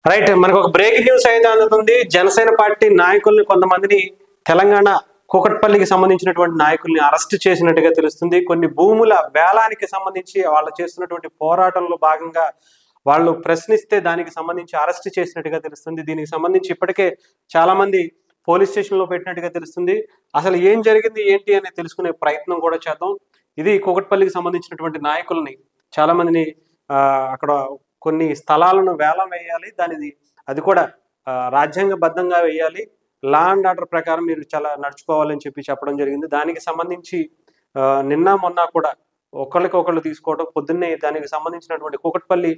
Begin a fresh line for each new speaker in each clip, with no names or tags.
Right, మనకు ఒక break news అయితే అందుతుంది. జనసేన పార్టీ నాయకుల్ని కొంతమందిని తెలంగాణ కూకట్పల్లికి సంబంధించినటువంటి నాయకుల్ని అరెస్ట్ చేసినట్టుగా తెలుస్తుంది. కొన్ని భూముల వేలానికి సంబంధించి వాళ్ళు చేస్తున్నటువంటి పోరాటంలో భాగంగా వాళ్ళు ప్రశ్నిస్తే దానికి సంబంధించి అరెస్ట్ చేసినట్టుగా తెలుస్తుంది. దీనికి సంబంధించి ఇప్పటికే చాలా మంది పోలీస్ స్టేషన్లో పెట్టినట్టుగా తెలుస్తుంది. అసలు ఏం జరిగింది ఏంటి అనేది తెలుసుకునే ప్రయత్నం కూడా చేద్దాం. ఇది కూకట్పల్లికి సంబంధించినటువంటి నాయకుల్ని చాలా మందిని అక్కడ కొన్ని స్థలాలను వేలం వేయాలి, అది కూడా రాజ్యాంగబద్ధంగా వేయాలి, లా అండ్ ఆర్డర్ ప్రకారం మీరు చాలా నడుచుకోవాలని చెప్పడం జరిగింది. దానికి సంబంధించి నిన్న మొన్న కూడా ఒకళ్ళకొకళ్ళు తీసుకోవడం, పొద్దున్నే దానికి సంబంధించినటువంటి కూకట్పల్లి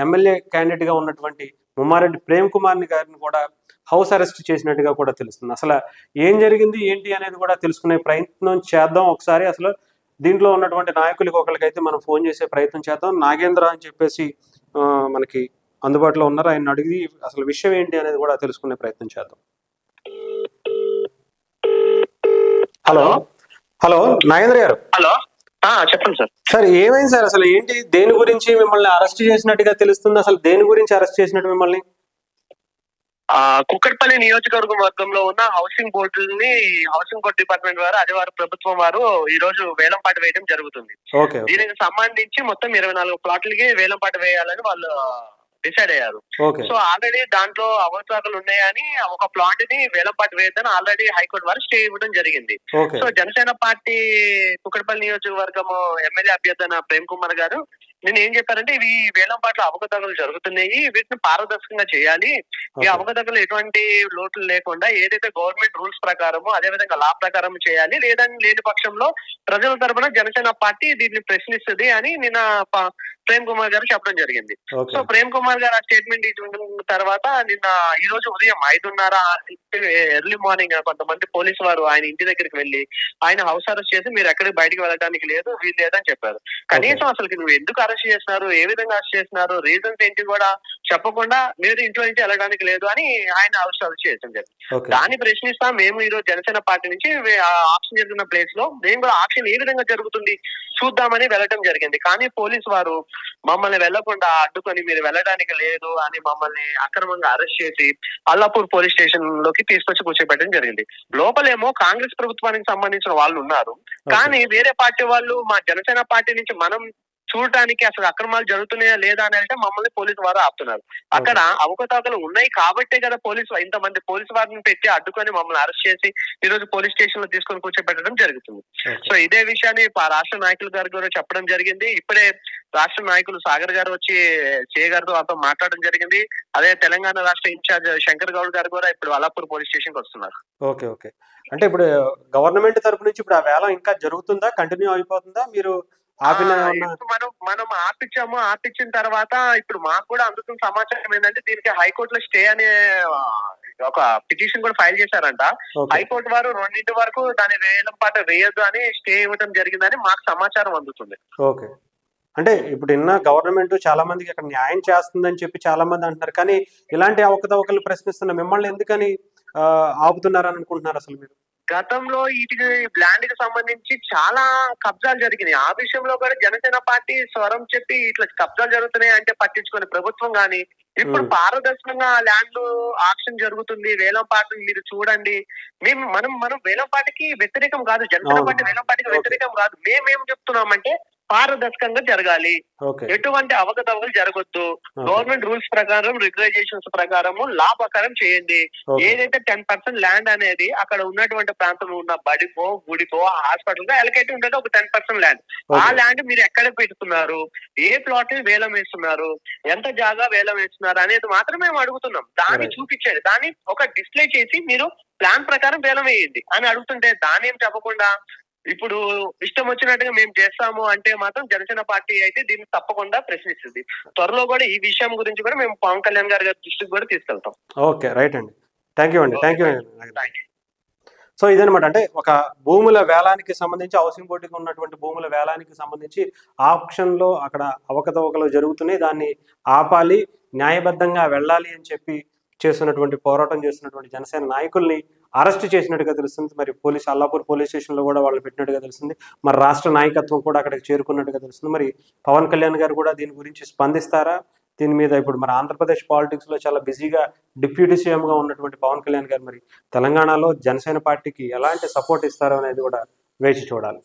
ఎమ్మెల్యే క్యాండిడేట్గా ఉన్నటువంటి ముమ్మారెడ్డి ప్రేమ్ కుమార్ని గారిని కూడా హౌస్ అరెస్ట్ చేసినట్టుగా కూడా తెలుస్తుంది. అసలు ఏం జరిగింది ఏంటి అనేది కూడా తెలుసుకునే ప్రయత్నం చేద్దాం. ఒకసారి అసలు దీంట్లో ఉన్నటువంటి నాయకులకి ఒకరికైతే మనం ఫోన్ చేసే ప్రయత్నం చేద్దాం. నాగేంద్ర అని చెప్పేసి మనకి అందుబాటులో ఉన్నారు. ఆయన అడిగి అసలు విషయం ఏంటి అనేది కూడా తెలుసుకునే ప్రయత్నం చేద్దాం. హలో హలో నాగేంద్ర గారు.
హలో, చెప్పండి సార్.
సార్ ఏమైంది సార్, అసలు ఏంటి, దేని గురించి మిమ్మల్ని అరెస్ట్ చేసినట్టుగా తెలుస్తుంది? అసలు దేని గురించి అరెస్ట్ చేసినట్టు మిమ్మల్ని?
కుక్కట్పల్లి నియోజకవర్గంలో ఉన్న హౌసింగ్ బోర్డుని హౌసింగ్ బోర్డు డిపార్ట్మెంట్ వారు ఆదివారం ప్రభుత్వం వారు ఈ రోజు వేలంపాట వేయడం జరుగుతుంది. దీనికి సంబంధించి మొత్తం 24 ప్లాట్లకి వేలంపాట వేయాలని వాళ్ళు డిసైడ్ అయ్యారు. సో ఆల్రెడీ దాంట్లో అవకతవకలు ఉన్నాయని ఒక ప్లాట్ ని వేలంపాట వేయద్దని ఆల్రెడీ హైకోర్టు వారు స్టే ఇవ్వడం జరిగింది. సో జనసేన పార్టీ కుక్కట్పల్లి నియోజకవర్గం ఎమ్మెల్యే అభ్యర్థి ప్రేమ్ కుమార్ గారు నేను ఏం చెప్పారంటే, ఇవి వేలంపాట్ల అవకతవకలు జరుగుతున్నాయి, వీటిని పారదర్శకంగా చేయాలి, ఈ అవకతవకలు ఎటువంటి లోటులు లేకుండా ఏదైతే గవర్నమెంట్ రూల్స్ ప్రకారమో అదే విధంగా లా ప్రకారం చేయాలి, లేని పక్షంలో ప్రజల తరపున జనసేన పార్టీ దీన్ని ప్రశ్నిస్తుంది అని నిన్న ప్రేమ్ కుమార్ గారు చెప్పడం జరిగింది. సో ప్రేమ్ కుమార్ గారు ఆ స్టేట్మెంట్ ఇచ్చిన తర్వాత నిన్న ఈ రోజు ఉదయం 5:30 ఎర్లీ మార్నింగ్ కొంతమంది పోలీసు వారు ఆయన ఇంటి దగ్గరికి వెళ్లి ఆయన హౌస్ అరెస్ట్ చేసి మీరు ఎక్కడికి బయటకు వెళ్ళడానికి లేదు, వీలు లేదని చెప్పారు. కనీసం అసలు నువ్వు ఎందుకు అరెస్ట్ చేస్తున్నారు, ఏ విధంగా అరెస్ట్ చేస్తున్నారు, రీజన్స్ ఏంటి కూడా చెప్పకుండా మీరు ఇంట్లో నుంచి వెళ్ళడానికి లేదు అని ఆయన అరెస్ట్ చేయడం జరిగింది. దాన్ని ప్రశ్నిస్తా మేము ఈ రోజు జనసేన పార్టీ నుంచి ఆక్షన్ జరుగుతున్న ప్లేస్ లో మేము కూడా ఆక్షన్ ఏ విధంగా జరుగుతుంది చూద్దామని వెళ్ళడం జరిగింది. కానీ పోలీసు వారు మమ్మల్ని వెళ్లకుండా అడ్డుకొని మీరు వెళ్ళడానికి లేదు అని మమ్మల్ని అక్రమంగా అరెస్ట్ చేసి అల్లాపూర్ పోలీస్ స్టేషన్ లోకి తీసుకొచ్చి కూర్చోబెట్టడం జరిగింది. లోపలేమో కాంగ్రెస్ ప్రభుత్వానికి సంబంధించిన వాళ్ళు ఉన్నారు, కానీ వేరే పార్టీ వాళ్ళు మా జనసేన పార్టీ నుంచి మనం చూడటానికి అసలు అక్రమాలు జరుగుతున్నాయా లేదా అని అంటే మమ్మల్ని పోలీసు వారు ఆపుతున్నారు. అక్కడ అవకతవకలు ఉన్నాయి కాబట్టే కదా ఇంతమంది పోలీసు వారిని పెట్టి అడ్డుకొని మమ్మల్ని అరెస్ట్ చేసి ఈ రోజు పోలీస్ స్టేషన్ లో తీసుకొని కూర్చోబెట్టడం జరుగుతుంది. సో ఇదే విషయాన్ని రాష్ట్ర నాయకుల గారు కూడా చెప్పడం జరిగింది. ఇప్పుడే రాష్ట్ర నాయకులు సాగర్ గారు వచ్చి చే గారితో వాళ్ళతో మాట్లాడడం జరిగింది. అదే తెలంగాణ రాష్ట్ర ఇన్ఛార్జ్ శంకర్ గౌడ్ గారు కూడా ఇప్పుడు అల్లాపూర్ పోలీస్ స్టేషన్ కి వస్తున్నారు.
ఓకే ఓకే, అంటే ఇప్పుడు గవర్నమెంట్ తరపు నుంచి ఇప్పుడు ఆ వేలం ఇంకా జరుగుతుందా, కంటిన్యూ అయిపోతుందా? మీరు
మనం ఆపించిన తర్వాత ఇప్పుడు మాకు కూడా అందుతున్న సమాచారం ఏంటంటే దీనికి హైకోర్టులో స్టే అనే ఒక పిటిషన్ కూడా ఫైల్ చేశారంట. హైకోర్టు వారు 2 వరకు దాని వేలంపాట వేయొద్దు అని స్టే ఇవ్వడం జరిగిందని మాకు సమాచారం అందుతుంది.
ఓకే, అంటే ఇప్పుడు గవర్నమెంట్ చాలా మందికి అక్కడ న్యాయం చేస్తుందని చెప్పి చాలా మంది అంటున్నారు, కానీ ఇలాంటి అవకతవకలు ప్రశ్నిస్తున్న మిమ్మల్ని ఎందుకని ఆపుతున్నారని అనుకుంటున్నారు అసలు మీరు?
గతంలో వీటికి ల్యాండ్ కి సంబంధించి చాలా కబ్జాలు జరిగినాయి. ఆ విషయంలో కూడా జనసేన పార్టీ స్వరం చెప్పి ఇట్లా కబ్జాలు జరుగుతున్నాయి అంటే పట్టించుకునే ప్రభుత్వం గానీ ఇప్పుడు పారదర్శకంగా ల్యాండ్ ఆక్షన్ జరుగుతుంది, వేలం పాటలు మీరు చూడండి. మనం వేలం పాటకి వ్యతిరేకం కాదు, జనసేన పార్టీ వేలం పాటకి వ్యతిరేకం కాదు. మేమేం చెప్తున్నామంటే పారదర్శకంగా జరగాలి, ఎటువంటి అవకతవకలు జరగొద్దు, గవర్నమెంట్ రూల్స్ ప్రకారం రెగ్యులేషన్స్ ప్రకారము లా ప్రకారం చేయండి. ఏదైతే 10% ల్యాండ్ అనేది అక్కడ ఉన్నటువంటి ప్రాంతంలో ఉన్న బడికో గుడికో హాస్పిటల్ గా ఎలకేట్ ఉంటుంది ఒక 10% ల్యాండ్. ఆ ల్యాండ్ మీరు ఎక్కడ పెడుతున్నారు, ఏ ప్లాట్ వేలం వేస్తున్నారు, ఎంత జాగా వేలం వేస్తున్నారు అనేది మాత్రం మేము అడుగుతున్నాం. దాన్ని చూపించండి, దాన్ని ఒక డిస్ప్లే చేసి మీరు ప్లాన్ ప్రకారం వేలం వేయండి అని అడుగుతుంటే దాన్ని ఏం చెప్పకుండా ఇప్పుడు ఇష్టం వచ్చినట్టుగా మేము చేస్తాము అంటే మాత్రం జనసేన పార్టీ అయితే దీన్ని తప్పకుండా ప్రశ్నిస్తుంది. త్వరలో కూడా ఈ విషయం గురించి కూడా మేము పవన్ కళ్యాణ్ గారి దృష్టికి కూడా తీసుకెళ్తాం.
ఓకే, రైట్ అండి, థ్యాంక్ యూ అండి, థ్యాంక్ యూ. సో ఇదనమాట, అంటే ఒక భూముల వేలానికి సంబంధించి హౌసింగ్ బోర్డుకి ఉన్నటువంటి భూముల వేలానికి సంబంధించి ఆప్షన్లో అక్కడ అవకతవకలు జరుగుతున్నాయి, దాన్ని ఆపాలి, న్యాయబద్ధంగా వెళ్ళాలి అని చెప్పి పోరాటం చేస్తున్నటువంటి జనసేన నాయకుల్ని అరెస్ట్ చేసినట్టుగా తెలుస్తుంది. మరి అల్లాపూర్ పోలీస్ స్టేషన్లో కూడా వాళ్ళు పెట్టినట్టుగా తెలుస్తుంది. మరి రాష్ట్ర నాయకత్వం కూడా అక్కడికి చేరుకున్నట్టుగా తెలుస్తుంది. మరి పవన్ కళ్యాణ్ గారు కూడా దీని గురించి స్పందిస్తారా, దీని మీద ఇప్పుడు మరి ఆంధ్రప్రదేశ్ పాలిటిక్స్ లో చాలా బిజీగా డిప్యూటీ సీఎం గా ఉన్నటువంటి పవన్ కళ్యాణ్ గారు మరి తెలంగాణలో జనసేన పార్టీకి ఎలాంటి సపోర్ట్ ఇస్తారో అనేది కూడా వేచి చూడాలి.